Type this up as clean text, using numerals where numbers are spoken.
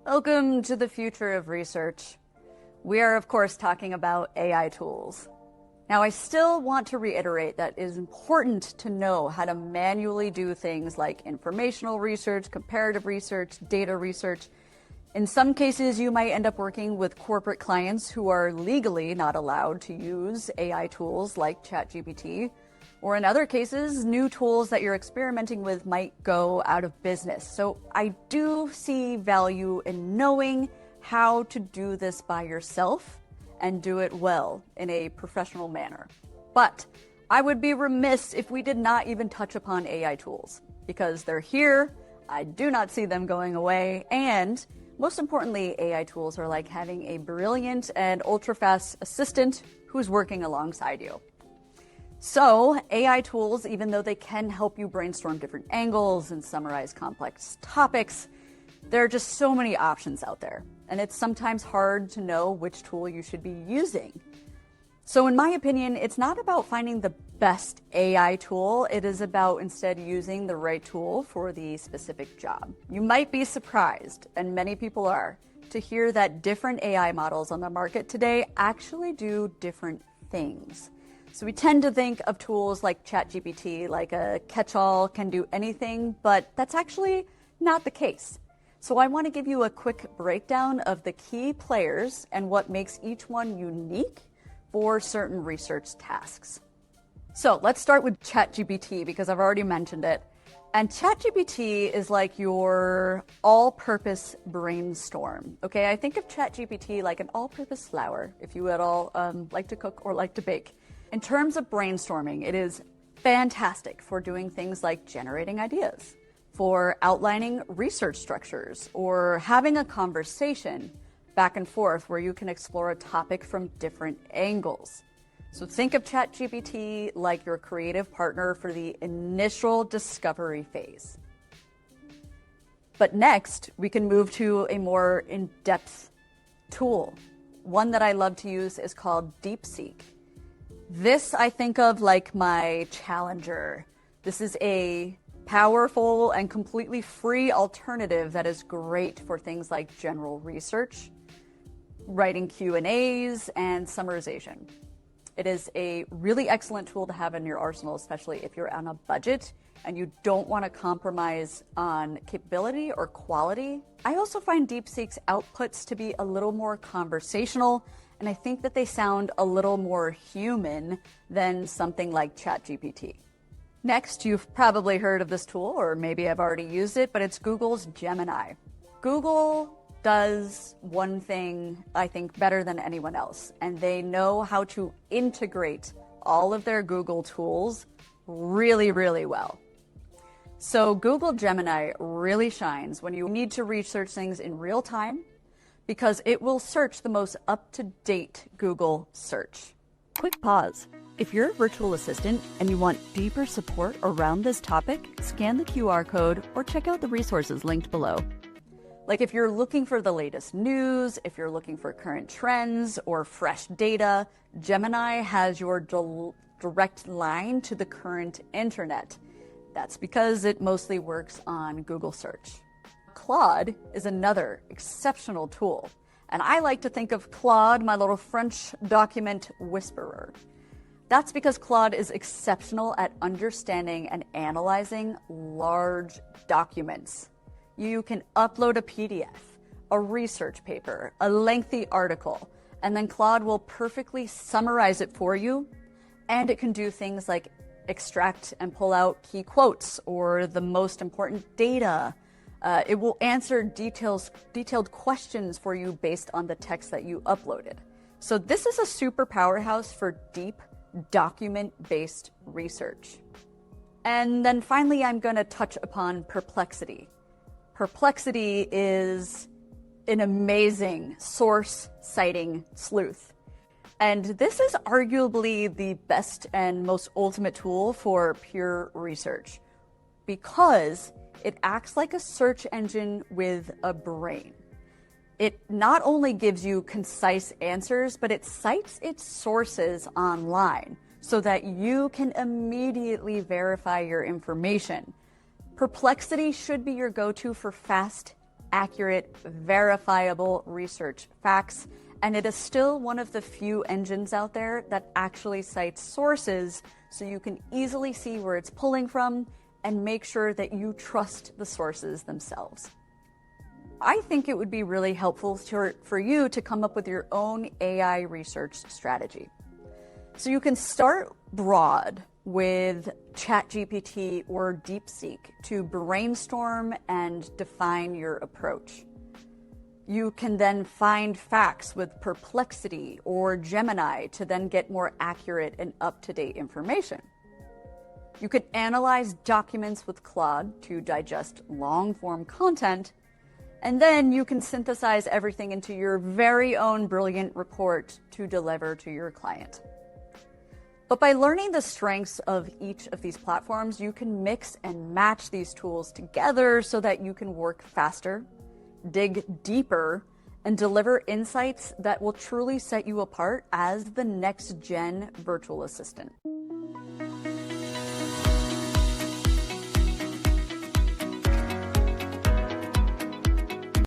Welcome to the future of research. We are, of course, talking about AI tools. Now, I still want to reiterate that it is important to know how to manually do things like informational research, comparative research, data research. In some cases, you might end up working with corporate clients who are legally not allowed to use AI tools like ChatGPT. Or in other cases, new tools that you're experimenting with might go out of business. So I do see value in knowing how to do this by yourself and do it well in a professional manner. But I would be remiss if we did not even touch upon AI tools, because they're here, I do not see them going away, and most importantly, AI tools are like having a brilliant and ultra-fast assistant who's working alongside you. So AI tools, even though they can help you brainstorm different angles and summarize complex topics, there are just so many options out there, and it's sometimes hard to know which tool you should be using. So in my opinion, it's not about finding the best AI tool, it is about instead using the right tool for the specific job. You might be surprised, and many people are, to hear that different AI models on the market today actually do different things. So we tend to think of tools like ChatGPT like a catch-all, can do anything, but that's actually not the case. So I want to give you a quick breakdown of the key players and what makes each one unique for certain research tasks. So let's start with ChatGPT because I've already mentioned it. And ChatGPT is like your all-purpose brainstorm. Okay, I think of ChatGPT like an all-purpose flour, if you at all like to cook or like to bake. In terms of brainstorming, it is fantastic for doing things like generating ideas, for outlining research structures, or having a conversation back and forth where you can explore a topic from different angles. So think of ChatGPT like your creative partner for the initial discovery phase. But next, we can move to a more in-depth tool. One that I love to use is called DeepSeek. This I think of like my challenger. This is a powerful and completely free alternative that is great for things like general research, writing Q&As, and summarization. It is a really excellent tool to have in your arsenal, especially if you're on a budget and you don't want to compromise on capability or quality. I also find DeepSeek's outputs to be a little more conversational, and I think that they sound a little more human than something like ChatGPT. Next, you've probably heard of this tool, or maybe have already used it, but it's Google's Gemini. Google does one thing, I think, better than anyone else, and they know how to integrate all of their Google tools really, really well. So Google Gemini really shines when you need to research things in real time, because it will search the most up-to-date Google search. Quick pause. If you're a virtual assistant and you want deeper support around this topic, scan the QR code or check out the resources linked below. Like if you're looking for the latest news, if you're looking for current trends or fresh data, Gemini has your direct line to the current internet. That's because it mostly works on Google search. Claude is another exceptional tool, and I like to think of Claude, my little French document whisperer. That's because Claude is exceptional at understanding and analyzing large documents. You can upload a PDF, a research paper, a lengthy article, and then Claude will perfectly summarize it for you, and it can do things like extract and pull out key quotes or the most important data. It will answer detailed questions for you based on the text that you uploaded. So this is a super powerhouse for deep document-based research. And then finally, I'm going to touch upon Perplexity. Perplexity is an amazing source citing sleuth. And this is arguably the best and most ultimate tool for pure research because it acts like a search engine with a brain. It not only gives you concise answers, but it cites its sources online so that you can immediately verify your information. Perplexity should be your go-to for fast, accurate, verifiable research facts, and it is still one of the few engines out there that actually cites sources so you can easily see where it's pulling from and make sure that you trust the sources themselves. I think it would be really helpful for you to come up with your own AI research strategy. So you can start broad with ChatGPT or DeepSeek to brainstorm and define your approach. You can then find facts with Perplexity or Gemini to then get more accurate and up-to-date information. You could analyze documents with Claude to digest long-form content, and then you can synthesize everything into your very own brilliant report to deliver to your client. But by learning the strengths of each of these platforms, you can mix and match these tools together so that you can work faster, dig deeper, and deliver insights that will truly set you apart as the next-gen virtual assistant.